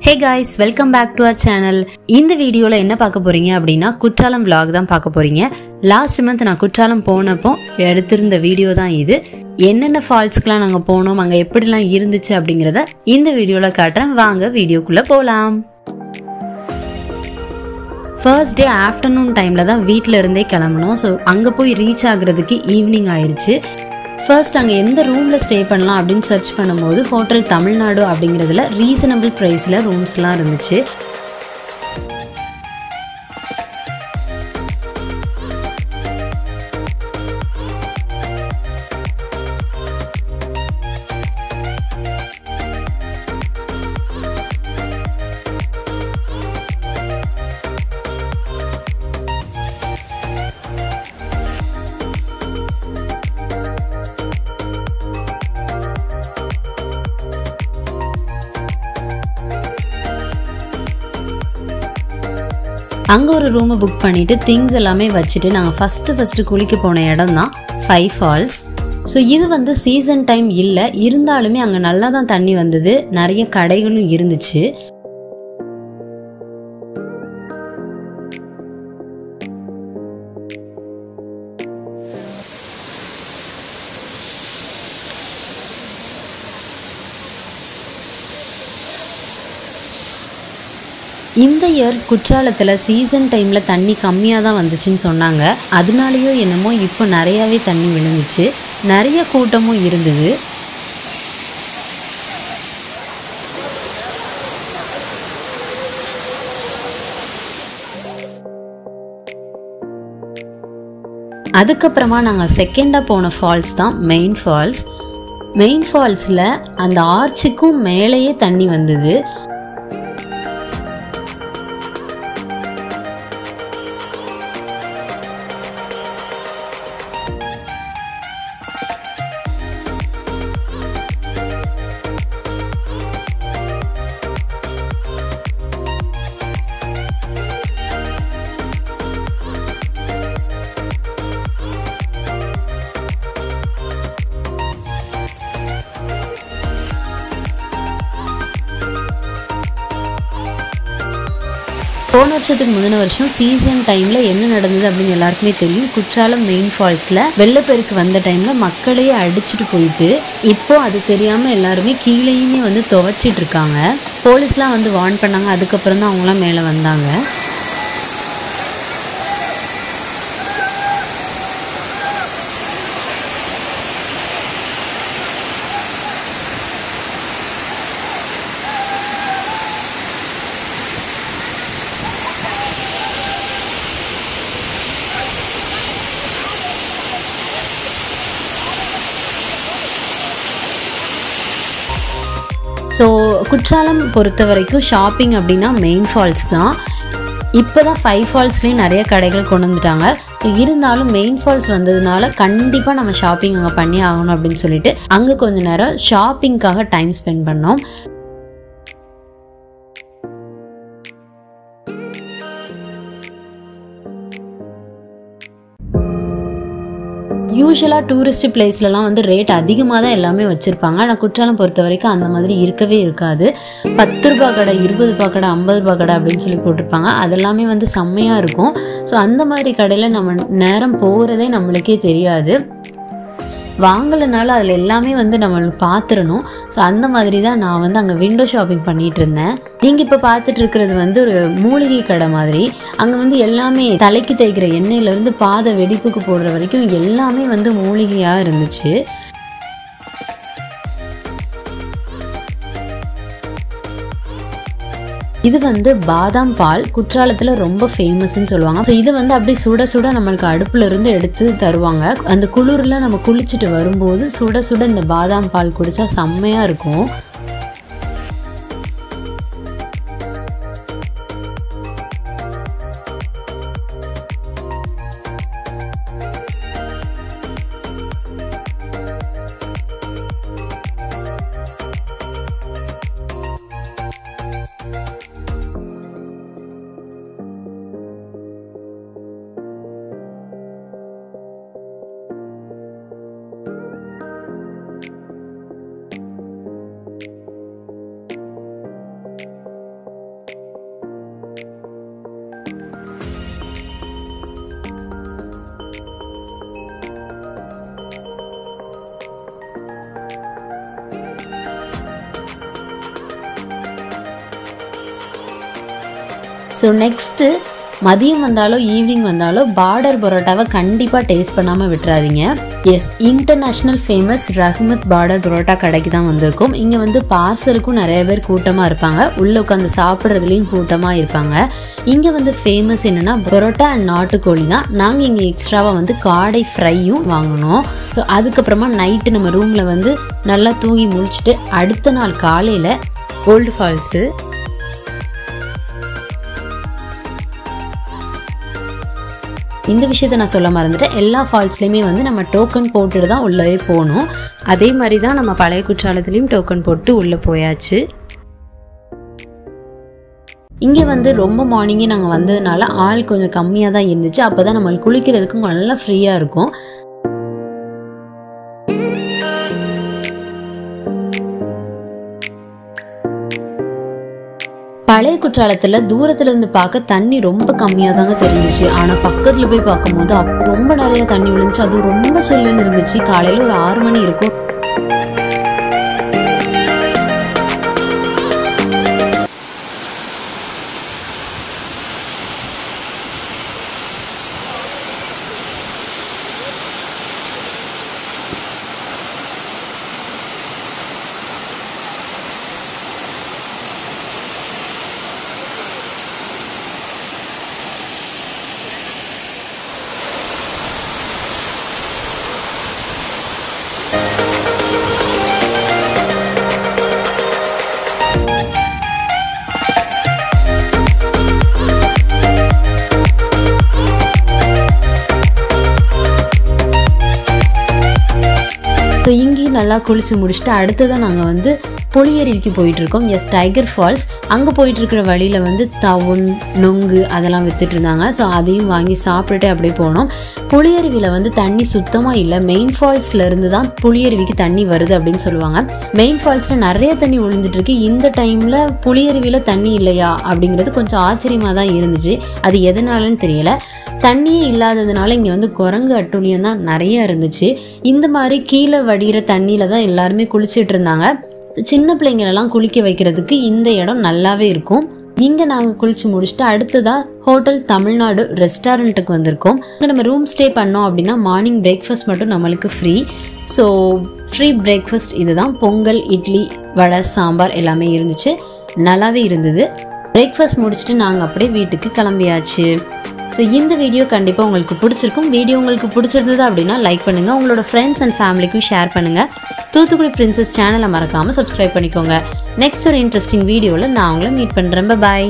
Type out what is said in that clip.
Hey guys, welcome back to our channel. இந்த வீடியோல என்ன பார்க்க போறீங்க அப்படின்னா குற்றாலம் vlog தான் பார்க்க போறீங்க. லாஸ்ட் மந்த் நான் குற்றாலம் போனப்போ எடுத்திருந்த வீடியோ தான் இது. என்னென்ன ஃபால்ஸ்க்குலாம் நாங்க போனோம், அங்க எப்படிலாம் இருந்துச்சு அப்படிங்கறத இந்த வீடியோல காட்டுறேன். வாங்க வீடியோக்குள்ள போலாம். ஃபர்ஸ்ட் டே ஆஃப்டர்நூன் டைம்ல தான் வீட்ல இருந்தே கிளம்பணும். ஸோ அங்க போய் ரீச் ஆகுறதுக்கு ஈவினிங் ஆயிடுச்சு. ஃபர்ஸ்ட் அங்கே எந்த ரூமில் ஸ்டே பண்ணலாம் அப்படின்னு சர்ச் பண்ணும்போது ஹோட்டல் தமிழ்நாடு அப்படிங்கிறதுல ரீசனபிள் ப்ரைஸில் ரூம்ஸ்லாம் இருந்துச்சு. அங்கே ஒரு ரூமை புக் பண்ணிவிட்டு திங்ஸ் எல்லாமே வச்சுட்டு நாங்கள் ஃபஸ்ட்டு குளிக்க போன இடம் தான் 5 ஃபால்ஸ். ஸோ இது வந்து சீசன் டைம் இல்லை, இருந்தாலுமே அங்கே நல்லா தான் தண்ணி வந்தது, நிறைய கடைகளும் இருந்துச்சு. இந்த இயர் குற்றாலத்தில் சீசன் டைமில் தண்ணி கம்மியாக தான் வந்துச்சுன்னு சொன்னாங்க. அதனாலேயோ என்னமோ இப்போ நிறையாவே தண்ணி விழுந்துச்சு, நிறைய கூட்டமும் இருந்தது. அதுக்கப்புறமா நாங்கள் செகண்டாக போன ஃபால்ஸ் தான் மெயின் ஃபால்ஸ். மெயின் ஃபால்ஸில் அந்த ஆர்ச்சுக்கும் மேலேயே தண்ணி வந்தது. போன வருஷத்துக்கு முந்தின வருஷம் சீசன் டைமில் என்ன நடந்தது அப்படின்னு எல்லாருக்குமே தெரியும். குற்றாலம் மெயின் ஃபால்ஸில் வெள்ளப்பெருக்கு வந்த டைமில் மக்களையே அடிச்சுட்டு போயிட்டு இப்போ அது தெரியாமல் எல்லாருமே கீழேயுமே வந்து துவைச்சிட்டு இருக்காங்க. போலீஸ்லாம் வந்து வார்ன் பண்ணாங்க, அதுக்கப்புறம் தான் அவங்களாம் மேலே வந்தாங்க. ஸோ குற்றாலம் பொறுத்த வரைக்கும் ஷாப்பிங் அப்படின்னா மெயின் ஃபால்ஸ் தான். இப்போ தான் 5 ஃபால்ஸ்லேயும் நிறைய கடைகள் கொண்டு வந்துட்டாங்க. ஸோ இருந்தாலும் மெயின் ஃபால்ஸ் வந்ததுனால கண்டிப்பாக நம்ம ஷாப்பிங் அங்கே பண்ணி ஆகணும் அப்படின்னு சொல்லிட்டு அங்கே கொஞ்சம் நேரம் ஷாப்பிங்காக டைம் ஸ்பெண்ட் பண்ணோம். யூஸ்வலாக டூரிஸ்ட் பிளேஸ்லலாம் வந்து ரேட் அதிகமாக தான் எல்லாமே வச்சுருப்பாங்க. ஆனால் குற்றாலம் பொறுத்த வரைக்கும் அந்த மாதிரி இருக்கவே இருக்காது. 10 ரூபா கடை, 20 ரூபா கடை, 50 ரூபா கடை அப்படின்னு சொல்லி போட்டிருப்பாங்க. அதெல்லாமே வந்து செம்மையாக இருக்கும். ஸோ அந்த மாதிரி கடையில் நம்ம நேரம் போகிறதே நம்மளுக்கே தெரியாது. வாங்கலைனாலும் அதில் எல்லாமே வந்து நம்மளுக்கு பார்த்துடணும். ஸோ அந்த மாதிரி தான் நான் வந்து அங்கே விண்டோ ஷாப்பிங் பண்ணிகிட்டு இருந்தேன். நீங்கள் இப்போ பார்த்துட்டு இருக்கிறது வந்து ஒரு மூலிகை கடை மாதிரி. அங்கே வந்து எல்லாமே தலைக்கு தேய்க்கிற எண்ணெயிலேருந்து பாத வெடிப்புக்கு போடுற வரைக்கும் எல்லாமே வந்து மூலிகையாக இருந்துச்சு. இது வந்து பாதாம் பால் குற்றாலத்தில் ரொம்ப ஃபேமஸ்ன்னு சொல்லுவாங்க. ஸோ இது வந்து அப்படியே சுட சுட நம்மளுக்கு அடுப்புல இருந்து எடுத்து தருவாங்க. அந்த குளிரில் நம்ம குளிச்சுட்டு வரும்போது சுட சுட இந்த பாதாம் பால் குடித்தா செம்மையாக இருக்கும். ஸோ நெக்ஸ்ட்டு மதியம் வந்தாலோ ஈவினிங் வந்தாலோ பார்டர் பரோட்டாவை கண்டிப்பாக டேஸ்ட் பண்ணாமல் விட்டுறாதீங்க. எஸ், இன்டர்நேஷ்னல் ஃபேமஸ் ரஹ்மத் பார்டர் பரோட்டா கடைக்கு தான் வந்திருக்கோம். இங்கே வந்து பார்சலுக்கும் நிறைய பேர் கூட்டமாக இருப்பாங்க, உள்ளே உட்காந்து சாப்பிட்றதுலேயும் கூட்டமாக இருப்பாங்க. இங்கே வந்து ஃபேமஸ் என்னென்னா பரோட்டா அண்ட் நாட்டுக்கோழி தான். நாங்கள் இங்கே எக்ஸ்ட்ராவாக வந்து காடை ஃப்ரையும் வாங்கினோம். ஸோ அதுக்கப்புறமா நைட்டு நம்ம ரூமில் வந்து நல்லா தூங்கி முடிச்சுட்டு அடுத்த நாள் காலையில் ஓல்டு ஃபால்ஸு, இந்த விஷயத்த நான் சொல்ல மறந்துட்டேன். எல்லா ஃபால்ஸ்லேயுமே வந்து நம்ம டோக்கன் போட்டுட்டு தான் உள்ளே போகணும். அதே மாதிரி தான் நம்ம பழைய குற்றாலத்துலேயும் டோக்கன் போட்டு உள்ளே போயாச்சு. இங்கே வந்து ரொம்ப மார்னிங்கே நாங்கள் வந்ததுனால ஆள் கொஞ்சம் கம்மியாக தான் இருந்துச்சு. அப்போ தான் நம்மளுக்கு குளிக்கிறதுக்கும் நல்லா ஃப்ரீயாக இருக்கும். பழைய குற்றாலத்தில் தூரத்தில் இருந்து பார்க்க தண்ணி ரொம்ப கம்மியாக தாங்க தெரிஞ்சிச்சு. ஆனால் பக்கத்தில் போய் பார்க்கும்போது ரொம்ப நிறைய தண்ணி விழுந்துச்சு. அது ரொம்ப சில்லுன்னு இருந்துச்சு. காலையில் ஒரு 6 மணி இருக்கும். ஸோ இங்கேயும் நல்லா குளிச்சு முடிச்சுட்டு அடுத்ததான் நாங்கள் வந்து புளியருவிக்கு போயிட்டுருக்கோம். Yes, tiger falls. அங்கே போயிட்டுருக்கிற வழியில் வந்து தவுன், நொங்கு அதெல்லாம் விற்றுட்டு இருந்தாங்க. ஸோ அதையும் வாங்கி சாப்பிட்டுட்டு அப்படியே போனோம். புளியருவியில் வந்து தண்ணி சுத்தமாக இல்லை. மெயின் ஃபால்ஸில் இருந்து தான் புளியருவிக்கு தண்ணி வருது அப்படின்னு சொல்லுவாங்க. மெயின் ஃபால்ஸில் நிறைய தண்ணி விழுந்துட்டுருக்கு. இந்த டைமில் புளியருவியில் தண்ணி இல்லையா அப்படிங்கிறது கொஞ்சம் ஆச்சரியமாக தான் இருந்துச்சு. அது எதனாலன்னு தெரியலை. தண்ணியே இல்லாததுனால இங்கே வந்து குரங்கு அட்டூழியம் தான் நிறைய இருந்துச்சு. இந்த மாதிரி கீழே வடிகிற தண்ணியில் தான் எல்லாருமே குளிச்சுட்டு இருந்தாங்க. சின்ன பிள்ளைங்களெல்லாம் குளிக்க வைக்கிறதுக்கு இந்த இடம் நல்லாவே இருக்கும். இங்கே நாங்கள் குளிச்சு முடிச்சுட்டு அடுத்ததாக ஹோட்டல் தமிழ்நாடு ரெஸ்டாரண்ட்டுக்கு வந்திருக்கோம். இங்கே நம்ம ரூம் ஸ்டே பண்ணோம் அப்படின்னா மார்னிங் பிரேக்ஃபாஸ்ட் மட்டும் நம்மளுக்கு ஃப்ரீ. ஸோ ஃப்ரீ பிரேக்ஃபாஸ்ட் இதுதான். பொங்கல், இட்லி, வடை, சாம்பார் எல்லாமே இருந்துச்சு. நல்லாவே இருந்தது. பிரேக்ஃபாஸ்ட் முடிச்சுட்டு நாங்கள் அப்படியே வீட்டுக்கு கிளம்பியாச்சு. ஸோ இந்த வீடியோ கண்டிப்பாக உங்களுக்கு பிடிச்சிருக்கும். வீடியோ உங்களுக்கு பிடிச்சிருந்தது அப்படின்னா லைக் பண்ணுங்கள், உங்களோட ஃப்ரெண்ட்ஸ் அண்ட் ஃபேமிலிக்கும் ஷேர் பண்ணுங்கள். தூத்துக்குடி பிரின்சஸ் சேனலை மறக்காமல் சப்ஸ்கிரைப் பண்ணிக்கோங்க. நெக்ஸ்ட் ஒரு இன்ட்ரெஸ்டிங் வீடியோவில் நான் உங்களை மீட் பண்ணுறேன். பாய்.